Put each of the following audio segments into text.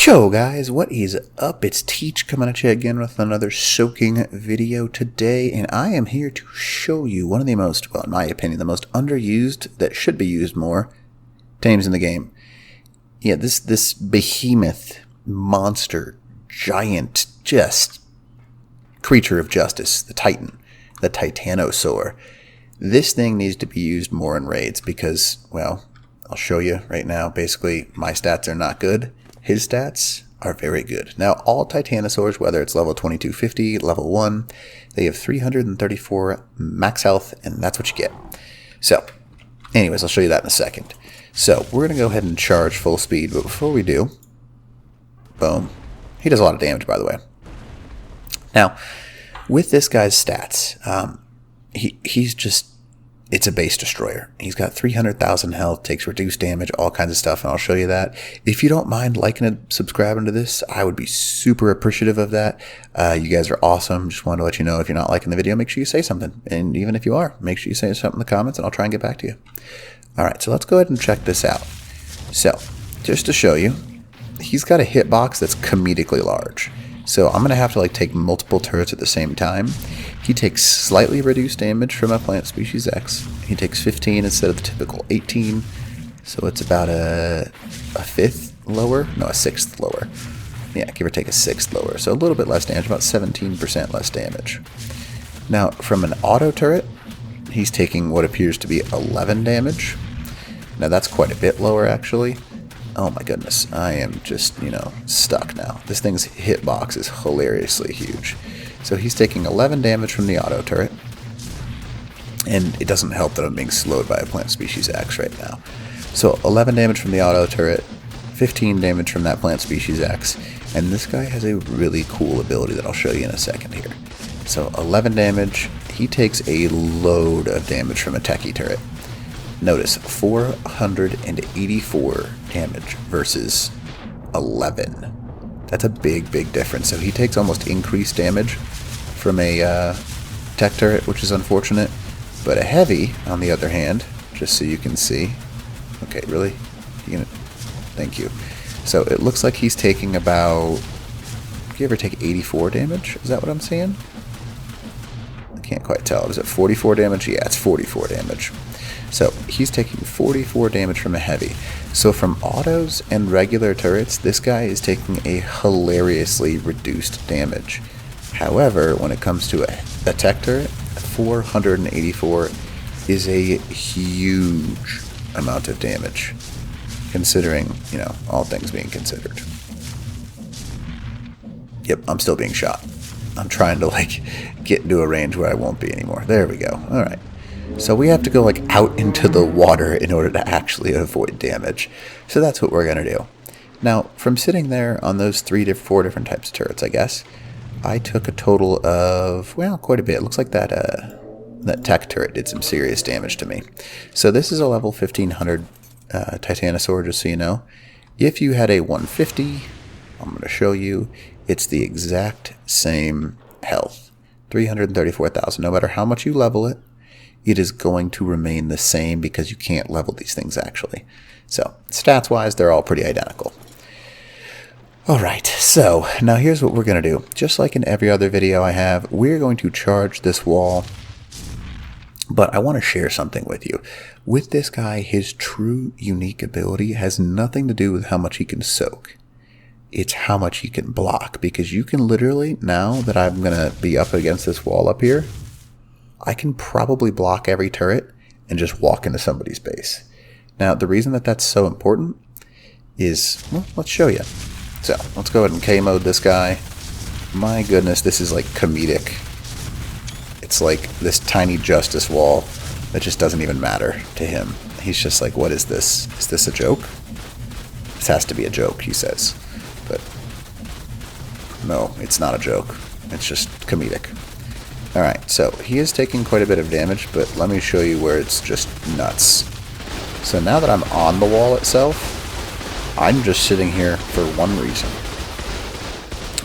Yo guys, what is up? It's Teach coming at you again with another soaking video today, and I am here to show you one of the most, well in my opinion, the most underused, that should be used more, tames in the game. Yeah, this behemoth, monster, giant, just creature of justice, the Titan, the Titanosaur. This thing needs to be used more in raids because, well, I'll show you right now. Basically, my stats are not good. His stats are very good. Now, all Titanosaurs, whether it's level 2250, level 1, they have 334 max health, and that's what you get. So, anyways, I'll show you that in a second. So, we're going to go ahead and charge full speed, but before we do, boom. He does a lot of damage, by the way. Now, with this guy's stats, he's just, it's a base destroyer. He's got 300,000 health, takes reduced damage, all kinds of stuff, and I'll show you that. If you don't mind liking and subscribing to this, I would be super appreciative of that. You guys are awesome. Just wanted to let you know if you're not liking the video, make sure you say something. And even if you are, make sure you say something in the comments, and I'll try and get back to you. Alright, so let's go ahead and check this out. So, just to show you, he's got a hitbox that's comedically large. So I'm going to have to take multiple turrets at the same time. He takes slightly reduced damage from a plant species X. He takes 15 instead of the typical 18. So it's about a fifth lower? No, a sixth lower. Yeah, give or take a sixth lower. So a little bit less damage, about 17% less damage. Now, from an auto turret, he's taking what appears to be 11 damage. Now that's quite a bit lower, actually. Oh my goodness, I am just, stuck now. This thing's hitbox is hilariously huge. So he's taking 11 damage from the auto turret. And it doesn't help that I'm being slowed by a plant species X right now. So 11 damage from the auto turret, 15 damage from that plant species X. And this guy has a really cool ability that I'll show you in a second here. So 11 damage, he takes a load of damage from a techie turret. Notice 484 damage versus 11. That's a big difference. So he takes almost increased damage from a tech turret, which is unfortunate. But a heavy, on the other hand, just so you can see. Okay, really? Thank you. So it looks like he's taking about, give or take 84 damage. Is that what I'm seeing? I can't quite tell. Is it 44 damage? Yeah, it's 44 damage. So he's taking 44 damage from a heavy. So from autos and regular turrets, this guy is taking a hilariously reduced damage. However, when it comes to a tech turret, 484 is a huge amount of damage, considering, all things being considered. Yep, I'm still being shot. I'm trying to, get into a range where I won't be anymore. There we go. All right. So we have to go out into the water in order to actually avoid damage. So that's what we're going to do. Now, from sitting there on those 4 different types of turrets, I guess, I took a total of, well, quite a bit. It looks like that tech turret did some serious damage to me. So this is a level 1500 Titanosaur, just so you know. If you had a 150, I'm going to show you, it's the exact same health. 334,000. No matter how much you level it, it is going to remain the same because you can't level these things actually. So, stats-wise, they're all pretty identical. Alright, so now here's what we're going to do. Just like in every other video I have, we're going to charge this wall. But I want to share something with you. With this guy, his true unique ability has nothing to do with how much he can soak. It's how much he can block. Because you can literally, now that I'm going to be up against this wall up here, I can probably block every turret and just walk into somebody's base. Now, the reason that that's so important is, well, let's show you. So, let's go ahead and K-mode this guy. My goodness, this is comedic. It's like this tiny justice wall that just doesn't even matter to him. He's just like, what is this? Is this a joke? This has to be a joke, he says. But no, it's not a joke. It's just comedic. Alright, so he is taking quite a bit of damage, but let me show you where it's just nuts. So now that I'm on the wall itself, I'm just sitting here for one reason.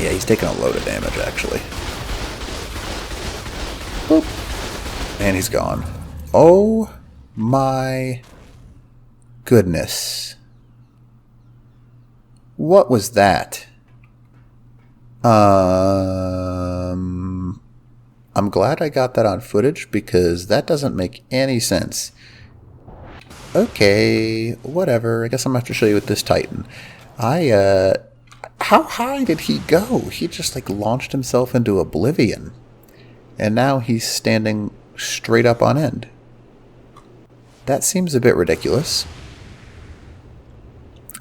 Yeah, he's taking a load of damage, actually. Boop. And he's gone. Oh my goodness. What was that? I'm glad I got that on footage because that doesn't make any sense. Okay, whatever. I guess I'm going to have to show you with this Titan. How high did he go? He just like launched himself into oblivion. And now he's standing straight up on end. That seems a bit ridiculous.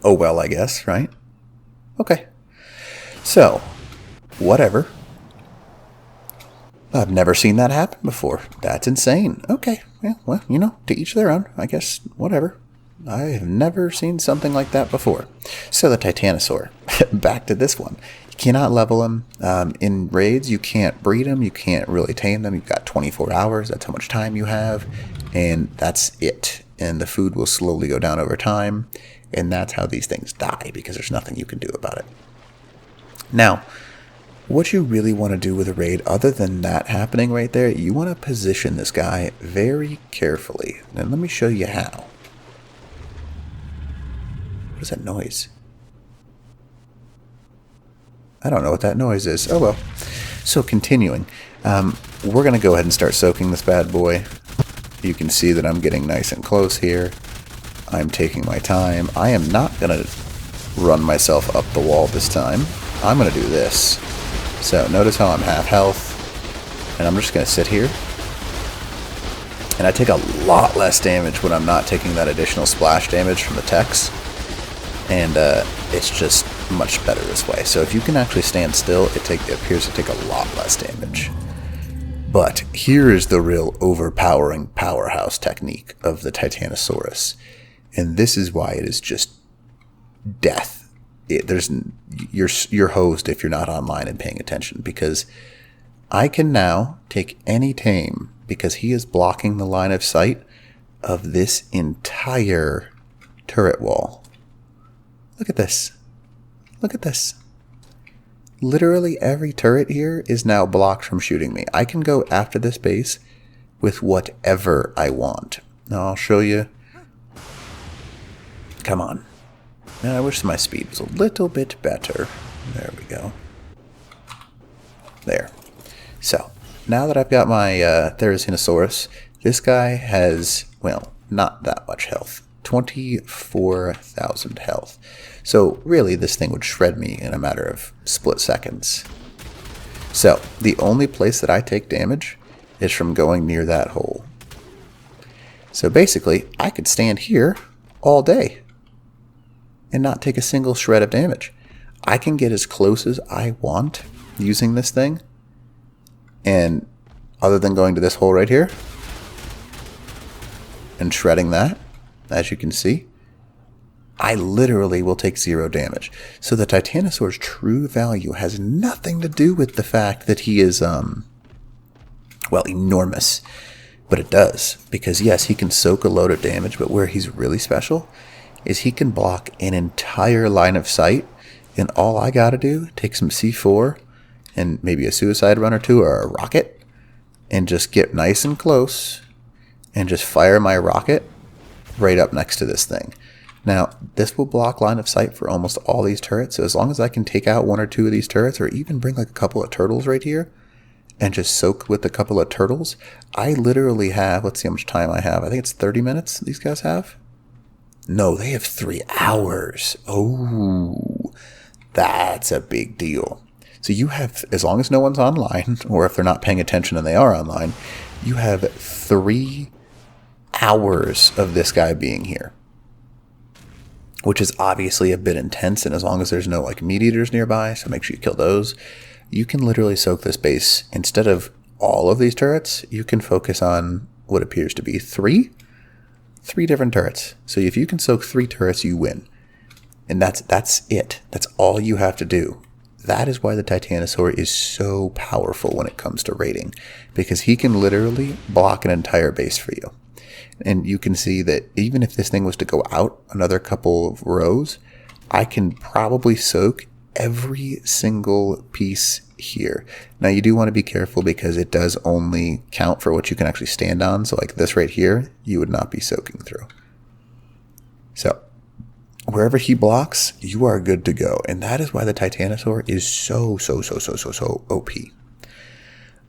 Oh well, I guess, right? Okay. So, whatever. I've never seen that happen before. That's insane. Okay. Yeah, well, you know, to each their own. I guess, whatever. I have never seen something like that before. So the Titanosaur. Back to this one. You cannot level them. In raids, you can't breed them. You can't really tame them. You've got 24 hours. That's how much time you have. And that's it. And the food will slowly go down over time. And that's how these things die, because there's nothing you can do about it. Now, what you really want to do with a raid, other than that happening right there, you want to position this guy very carefully. And let me show you how. What is that noise? I don't know what that noise is. Oh well. So continuing, we're going to go ahead and start soaking this bad boy. You can see that I'm getting nice and close here. I'm taking my time. I am not going to run myself up the wall this time. I'm going to do this. So notice how I'm half health, and I'm just going to sit here. And I take a lot less damage when I'm not taking that additional splash damage from the techs. And it's just much better this way. So if you can actually stand still, it appears to take a lot less damage. But here is the real overpowering powerhouse technique of the Titanosaurus. And this is why it is just death. You're hosed if you're not online and paying attention, because I can now take any tame, because he is blocking the line of sight of this entire turret wall. Look at this. Look at this. Literally every turret here is now blocked from shooting me. I can go after this base with whatever I want. Now I'll show you. Come on. Now I wish my speed was a little bit better. There we go. There. So, now that I've got my Titanosaurus, this guy has, well, not that much health. 24,000 health. So, really, this thing would shred me in a matter of split seconds. So, the only place that I take damage is from going near that hole. So, basically, I could stand here all day and not take a single shred of damage. I can get as close as I want using this thing, and other than going to this hole right here and shredding that, as you can see, I literally will take 0 damage. So the Titanosaur's true value has nothing to do with the fact that he is, well, enormous. But it does, because yes, he can soak a load of damage, but where he's really special is he can block an entire line of sight, and all I gotta do, take some C4 and maybe a suicide run or two or a rocket, and just get nice and close and just fire my rocket right up next to this thing. Now, this will block line of sight for almost all these turrets, so as long as I can take out 1 or 2 of these turrets, or even bring like a couple of turtles right here, and just soak with a couple of turtles, I literally have, let's see how much time I have. I think it's 30 minutes these guys have. No, they have 3 hours. Oh, that's a big deal. So you have, as long as no one's online, or if they're not paying attention and they are online, you have 3 hours of this guy being here, which is obviously a bit intense. And as long as there's no like meat eaters nearby, so make sure you kill those, you can literally soak this base. Instead of all of these turrets, you can focus on what appears to be 3 different turrets. So if you can soak 3 turrets, you win. And that's it. That's all you have to do. That is why the Titanosaur is so powerful when it comes to raiding, because he can literally block an entire base for you. And you can see that even if this thing was to go out another couple of rows, I can probably soak every single piece here. Now you do want to be careful, because it does only count for what you can actually stand on. So like this right here, you would not be soaking through. So wherever he blocks, you are good to go. And that is why the Titanosaur is so OP.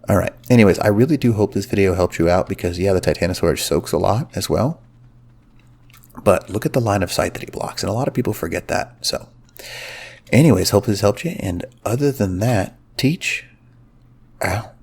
All right. Anyways, I really do hope this video helped you out because, yeah, the Titanosaur soaks a lot as well. But look at the line of sight that he blocks. And a lot of people forget that. So anyways, hope this helped you. And other than that, teach out.